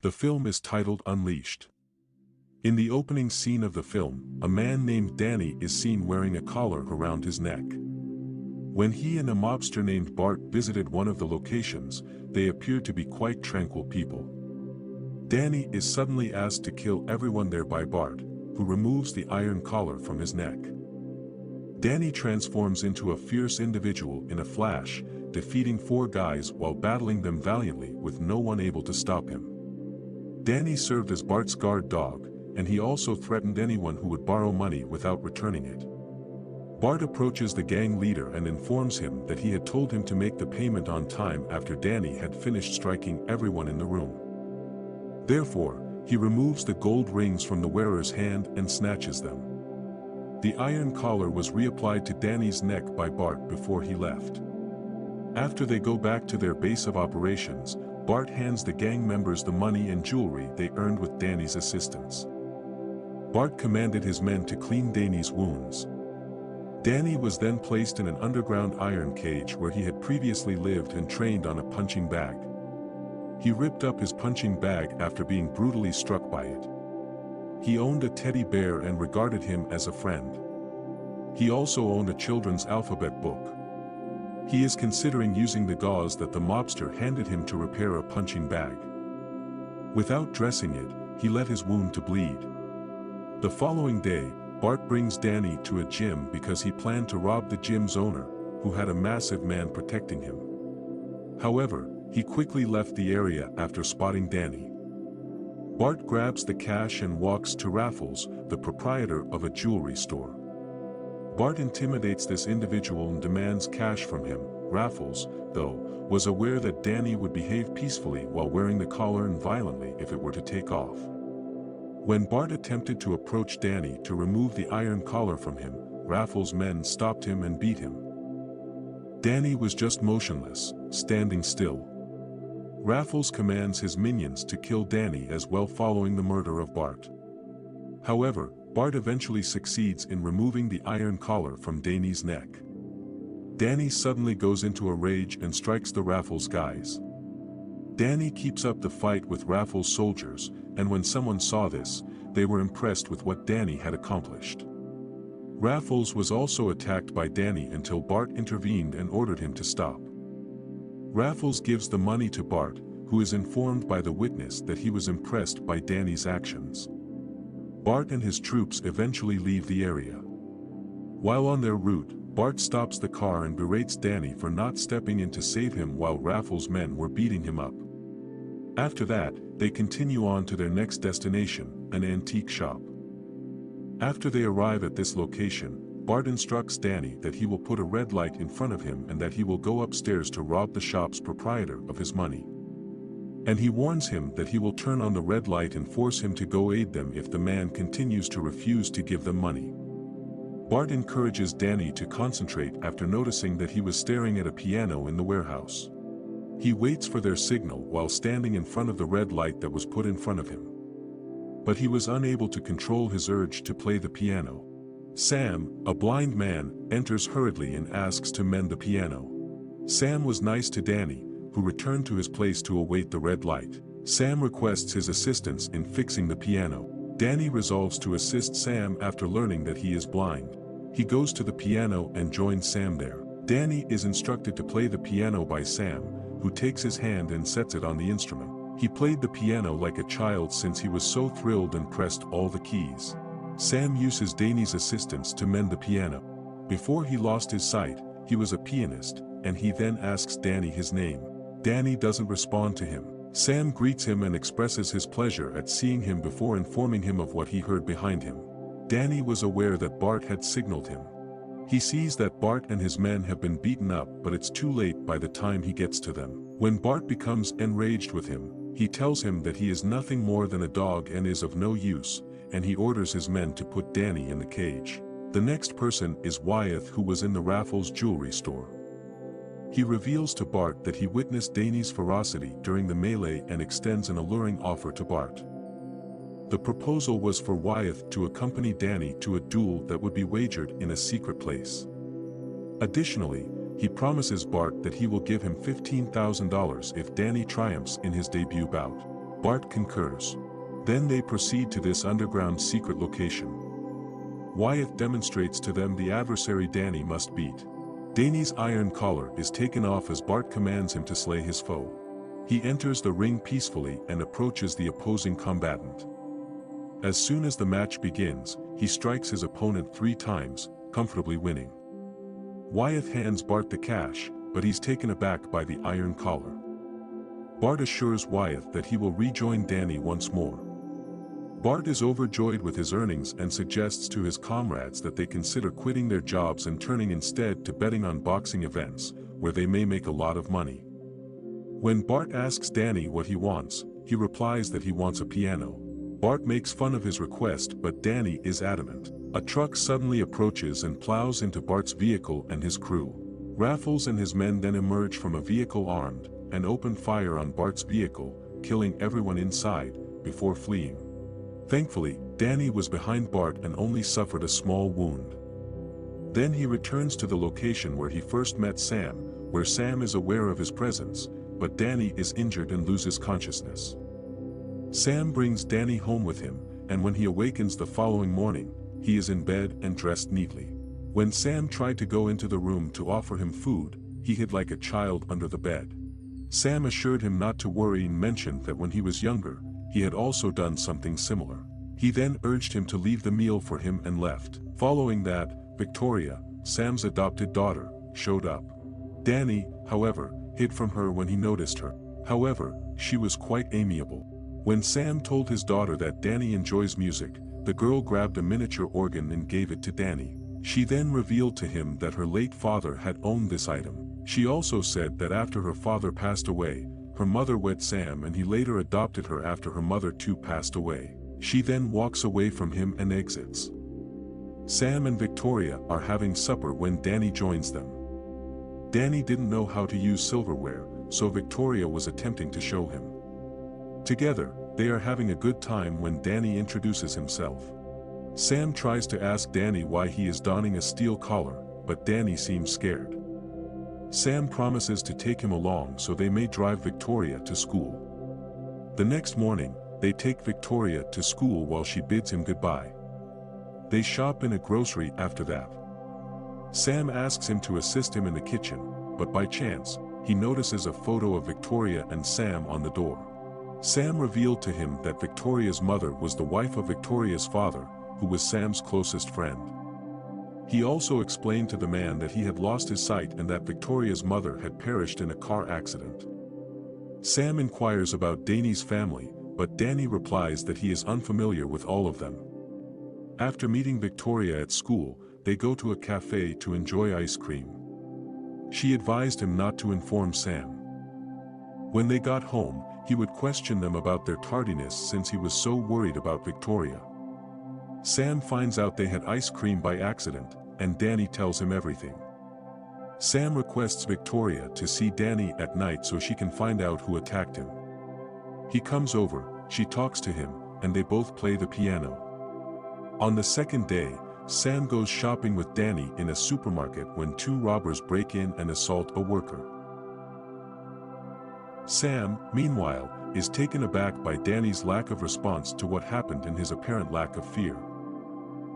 The film is titled Unleashed. In the opening scene of the film, a man named Danny is seen wearing a collar around his neck. When he and a mobster named Bart visited one of the locations, they appeared to be quite tranquil people. Danny is suddenly asked to kill everyone there by Bart, who removes the iron collar from his neck. Danny transforms into a fierce individual in a flash, defeating 4 guys while battling them valiantly with no one able to stop him. Danny served as Bart's guard dog, and he also threatened anyone who would borrow money without returning it. Bart approaches the gang leader and informs him that he had told him to make the payment on time after Danny had finished striking everyone in the room. Therefore, he removes the gold rings from the wearer's hand and snatches them. The iron collar was reapplied to Danny's neck by Bart before he left. After they go back to their base of operations, Bart hands the gang members the money and jewelry they earned with Danny's assistance. Bart commanded his men to clean Danny's wounds. Danny was then placed in an underground iron cage where he had previously lived and trained on a punching bag. He ripped up his punching bag after being brutally struck by it. He owned a teddy bear and regarded him as a friend. He also owned a children's alphabet book. He is considering using the gauze that the mobster handed him to repair a punching bag. Without dressing it, he let his wound to bleed. The following day, Bart brings Danny to a gym because he planned to rob the gym's owner, who had a massive man protecting him. However, he quickly left the area after spotting Danny. Bart grabs the cash and walks to Raffles, the proprietor of a jewelry store. Bart intimidates this individual and demands cash from him. Raffles, though, was aware that Danny would behave peacefully while wearing the collar and violently if it were to take off. When Bart attempted to approach Danny to remove the iron collar from him, Raffles' men stopped him and beat him. Danny was just motionless, standing still. Raffles commands his minions to kill Danny as well following the murder of Bart. However, Bart eventually succeeds in removing the iron collar from Danny's neck. Danny suddenly goes into a rage and strikes the Raffles guys. Danny keeps up the fight with Raffles' soldiers, and when someone saw this, they were impressed with what Danny had accomplished. Raffles was also attacked by Danny until Bart intervened and ordered him to stop. Raffles gives the money to Bart, who is informed by the witness that he was impressed by Danny's actions. Bart and his troops eventually leave the area. While on their route, Bart stops the car and berates Danny for not stepping in to save him while Raffles' men were beating him up. After that, they continue on to their next destination, an antique shop. After they arrive at this location, Bart instructs Danny that he will put a red light in front of him and that he will go upstairs to rob the shop's proprietor of his money. And he warns him that he will turn on the red light and force him to go aid them if the man continues to refuse to give them money. Bart encourages Danny to concentrate after noticing that he was staring at a piano in the warehouse. He waits for their signal while standing in front of the red light that was put in front of him. But he was unable to control his urge to play the piano. Sam, a blind man, enters hurriedly and asks to mend the piano. Sam was nice to Danny, who returned to his place to await the red light. Sam requests his assistance in fixing the piano. Danny resolves to assist Sam after learning that he is blind. He goes to the piano and joins Sam there. Danny is instructed to play the piano by Sam, who takes his hand and sets it on the instrument. He played the piano like a child since he was so thrilled and pressed all the keys. Sam uses Danny's assistance to mend the piano. Before he lost his sight, he was a pianist, and he then asks Danny his name. Danny doesn't respond to him. Sam greets him and expresses his pleasure at seeing him before informing him of what he heard behind him. Danny was aware that Bart had signaled him. He sees that Bart and his men have been beaten up, but it's too late by the time he gets to them. When Bart becomes enraged with him, he tells him that he is nothing more than a dog and is of no use, and he orders his men to put Danny in the cage. The next person is Wyeth, who was in the Raffles jewelry store. He reveals to Bart that he witnessed Danny's ferocity during the melee and extends an alluring offer to Bart. The proposal was for Wyeth to accompany Danny to a duel that would be wagered in a secret place. Additionally, he promises Bart that he will give him $15,000 if Danny triumphs in his debut bout. Bart concurs. Then they proceed to this underground secret location. Wyeth demonstrates to them the adversary Danny must beat. Danny's iron collar is taken off as Bart commands him to slay his foe. He enters the ring peacefully and approaches the opposing combatant. As soon as the match begins, he strikes his opponent 3 times, comfortably winning. Wyeth hands Bart the cash, but he's taken aback by the iron collar. Bart assures Wyeth that he will rejoin Danny once more. Bart is overjoyed with his earnings and suggests to his comrades that they consider quitting their jobs and turning instead to betting on boxing events, where they may make a lot of money. When Bart asks Danny what he wants, he replies that he wants a piano. Bart makes fun of his request, but Danny is adamant. A truck suddenly approaches and plows into Bart's vehicle and his crew. Raffles and his men then emerge from a vehicle armed, and open fire on Bart's vehicle, killing everyone inside, before fleeing. Thankfully, Danny was behind Bart and only suffered a small wound. Then he returns to the location where he first met Sam, where Sam is aware of his presence, but Danny is injured and loses consciousness. Sam brings Danny home with him, and when he awakens the following morning, he is in bed and dressed neatly. When Sam tried to go into the room to offer him food, he hid like a child under the bed. Sam assured him not to worry and mentioned that when he was younger, he had also done something similar. He then urged him to leave the meal for him and left. Following that, Victoria, Sam's adopted daughter, showed up. Danny, however, hid from her when he noticed her. However, she was quite amiable. When Sam told his daughter that Danny enjoys music, the girl grabbed a miniature organ and gave it to Danny. She then revealed to him that her late father had owned this item. She also said that after her father passed away, her mother wed Sam and he later adopted her after her mother too passed away. She then walks away from him and exits. Sam and Victoria are having supper when Danny joins them. Danny didn't know how to use silverware, so Victoria was attempting to show him. Together, they are having a good time when Danny introduces himself. Sam tries to ask Danny why he is donning a steel collar, but Danny seems scared. Sam promises to take him along so they may drive Victoria to school. The next morning, they take Victoria to school while she bids him goodbye. They shop in a grocery after that. Sam asks him to assist him in the kitchen, but by chance, he notices a photo of Victoria and Sam on the door. Sam revealed to him that Victoria's mother was the wife of Victoria's father, who was Sam's closest friend. He also explained to the man that he had lost his sight and that Victoria's mother had perished in a car accident. Sam inquires about Danny's family, but Danny replies that he is unfamiliar with all of them. After meeting Victoria at school, they go to a cafe to enjoy ice cream. She advised him not to inform Sam. When they got home, he would question them about their tardiness since he was so worried about Victoria. Sam finds out they had ice cream by accident, and Danny tells him everything. Sam requests Victoria to see Danny at night so she can find out who attacked him. He comes over, she talks to him, and they both play the piano. On the second day, Sam goes shopping with Danny in a supermarket when 2 robbers break in and assault a worker. Sam, meanwhile, is taken aback by Danny's lack of response to what happened and his apparent lack of fear.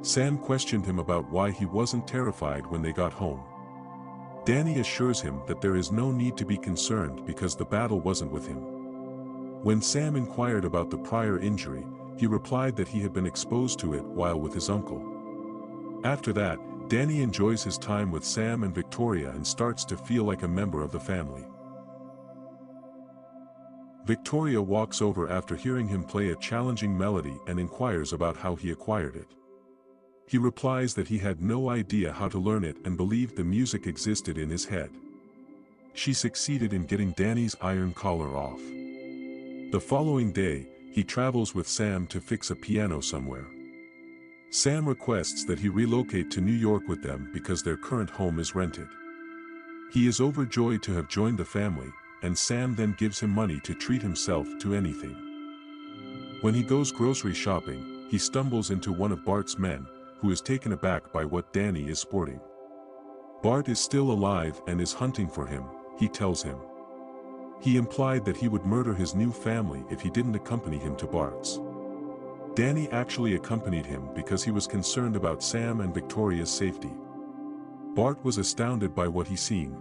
Sam questioned him about why he wasn't terrified when they got home. Danny assures him that there is no need to be concerned because the battle wasn't with him. When Sam inquired about the prior injury, he replied that he had been exposed to it while with his uncle. After that, Danny enjoys his time with Sam and Victoria and starts to feel like a member of the family. Victoria walks over after hearing him play a challenging melody and inquires about how he acquired it. He replies that he had no idea how to learn it and believed the music existed in his head. She succeeded in getting Danny's iron collar off. The following day, he travels with Sam to fix a piano somewhere. Sam requests that he relocate to New York with them because their current home is rented. He is overjoyed to have joined the family, and Sam then gives him money to treat himself to anything. When he goes grocery shopping, he stumbles into one of Bart's men, who is taken aback by what Danny is sporting. Bart is still alive and is hunting for him, he tells him. He implied that he would murder his new family if he didn't accompany him to Bart's. Danny actually accompanied him because he was concerned about Sam and Victoria's safety. Bart was astounded by what he seen.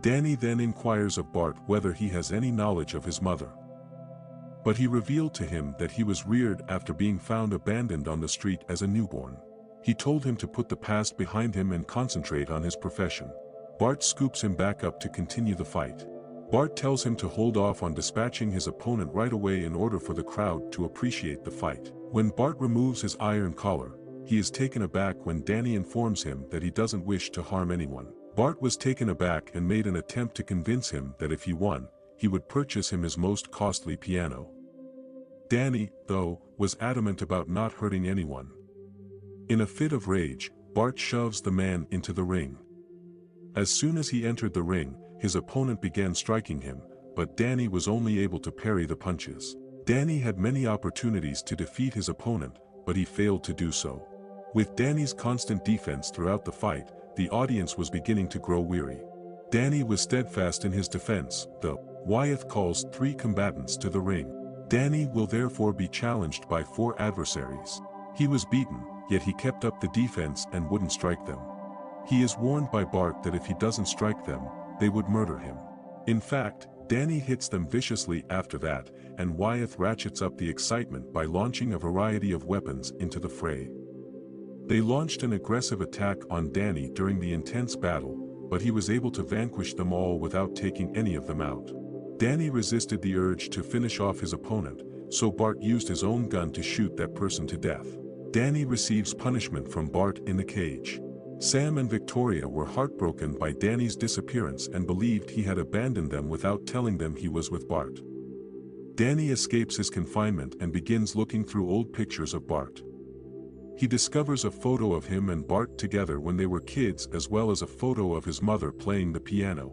Danny then inquires of Bart whether he has any knowledge of his mother. But he revealed to him that he was reared after being found abandoned on the street as a newborn. He told him to put the past behind him and concentrate on his profession. Bart scoops him back up to continue the fight. Bart tells him to hold off on dispatching his opponent right away in order for the crowd to appreciate the fight. When Bart removes his iron collar, he is taken aback when Danny informs him that he doesn't wish to harm anyone. Bart was taken aback and made an attempt to convince him that if he won, he would purchase him his most costly piano. Danny, though, was adamant about not hurting anyone. In a fit of rage, Bart shoves the man into the ring. As soon as he entered the ring, his opponent began striking him, but Danny was only able to parry the punches. Danny had many opportunities to defeat his opponent, but he failed to do so. With Danny's constant defense throughout the fight, the audience was beginning to grow weary. Danny was steadfast in his defense, though. Wyeth calls 3 combatants to the ring. Danny will therefore be challenged by 4 adversaries. He was beaten, yet he kept up the defense and wouldn't strike them. He is warned by Bart that if he doesn't strike them, they would murder him. In fact, Danny hits them viciously after that, and Wyeth ratchets up the excitement by launching a variety of weapons into the fray. They launched an aggressive attack on Danny during the intense battle, but he was able to vanquish them all without taking any of them out. Danny resisted the urge to finish off his opponent, so Bart used his own gun to shoot that person to death. Danny receives punishment from Bart in the cage. Sam and Victoria were heartbroken by Danny's disappearance and believed he had abandoned them without telling them he was with Bart. Danny escapes his confinement and begins looking through old pictures of Bart. He discovers a photo of him and Bart together when they were kids, as well as a photo of his mother playing the piano.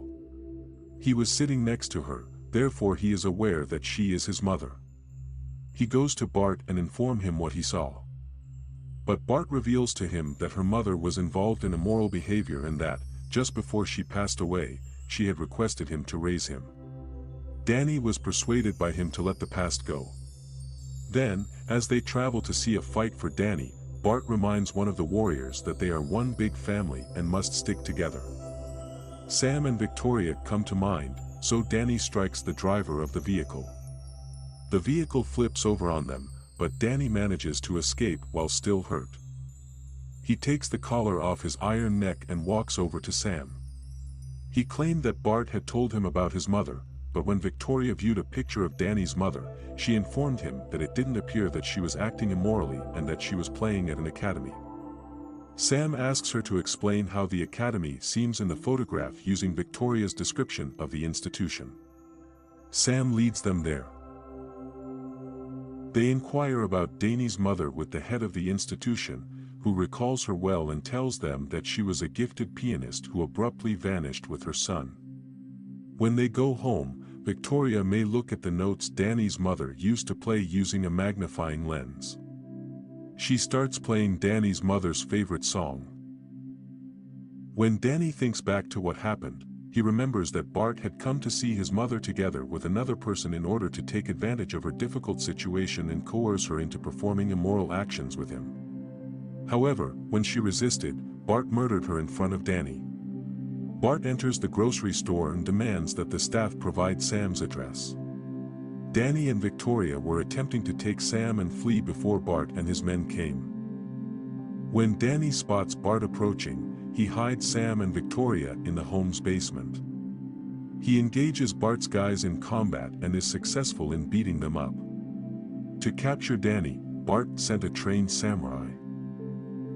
He was sitting next to her, therefore he is aware that she is his mother. He goes to Bart and informs him what he saw. But Bart reveals to him that her mother was involved in immoral behavior and that, just before she passed away, she had requested him to raise him. Danny was persuaded by him to let the past go. Then, as they travel to see a fight for Danny, Bart reminds one of the warriors that they are one big family and must stick together. Sam and Victoria come to mind, so Danny strikes the driver of the vehicle. The vehicle flips over on them, but Danny manages to escape while still hurt. He takes the collar off his iron neck and walks over to Sam. He claimed that Bart had told him about his mother, but when Victoria viewed a picture of Danny's mother, she informed him that it didn't appear that she was acting immorally and that she was playing at an academy. Sam asks her to explain how the academy seems in the photograph using Victoria's description of the institution. Sam leads them there. They inquire about Danny's mother with the head of the institution, who recalls her well and tells them that she was a gifted pianist who abruptly vanished with her son. When they go home, Victoria may look at the notes Danny's mother used to play using a magnifying lens. She starts playing Danny's mother's favorite song. When Danny thinks back to what happened, he remembers that Bart had come to see his mother together with another person in order to take advantage of her difficult situation and coerce her into performing immoral actions with him. However, when she resisted, Bart murdered her in front of Danny. Bart enters the grocery store and demands that the staff provide Sam's address. Danny and Victoria were attempting to take Sam and flee before Bart and his men came. When Danny spots Bart approaching, he hides Sam and Victoria in the home's basement. He engages Bart's guys in combat and is successful in beating them up. To capture Danny, Bart sent a trained samurai.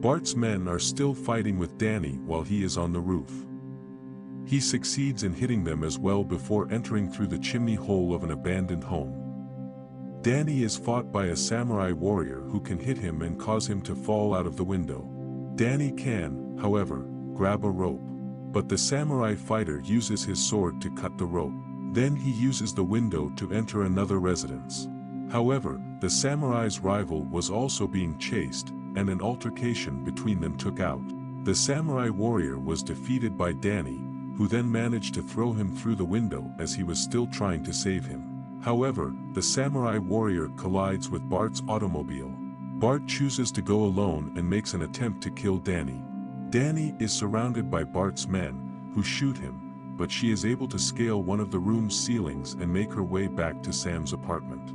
Bart's men are still fighting with Danny while he is on the roof. He succeeds in hitting them as well before entering through the chimney hole of an abandoned home. Danny is fought by a samurai warrior who can hit him and cause him to fall out of the window. Danny can, however, grab a rope. But the samurai fighter uses his sword to cut the rope. Then he uses the window to enter another residence. However, the samurai's rival was also being chased, and an altercation between them took out. The samurai warrior was defeated by Danny, who then managed to throw him through the window as he was still trying to save him. However, the samurai warrior collides with Bart's automobile. Bart chooses to go alone and makes an attempt to kill Danny. Danny is surrounded by Bart's men, who shoot him, but she is able to scale one of the room's ceilings and make her way back to Sam's apartment.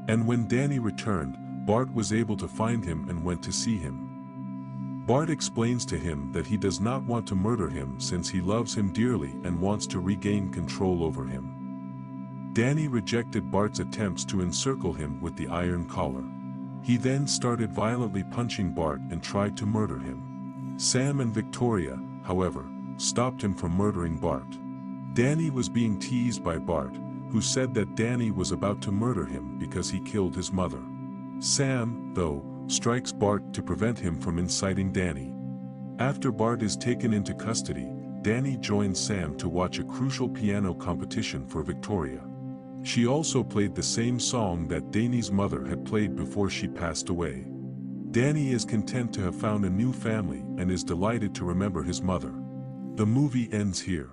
And when Danny returned, Bart was able to find him and went to see him. Bart explains to him that he does not want to murder him since he loves him dearly and wants to regain control over him. Danny rejected Bart's attempts to encircle him with the iron collar. He then started violently punching Bart and tried to murder him. Sam and Victoria, however, stopped him from murdering Bart. Danny was being teased by Bart, who said that Danny was about to murder him because he killed his mother. Sam, though, strikes Bart to prevent him from inciting Danny. After Bart is taken into custody, Danny joins Sam to watch a crucial piano competition for Victoria. She also played the same song that Danny's mother had played before she passed away. Danny is content to have found a new family and is delighted to remember his mother. The movie ends here.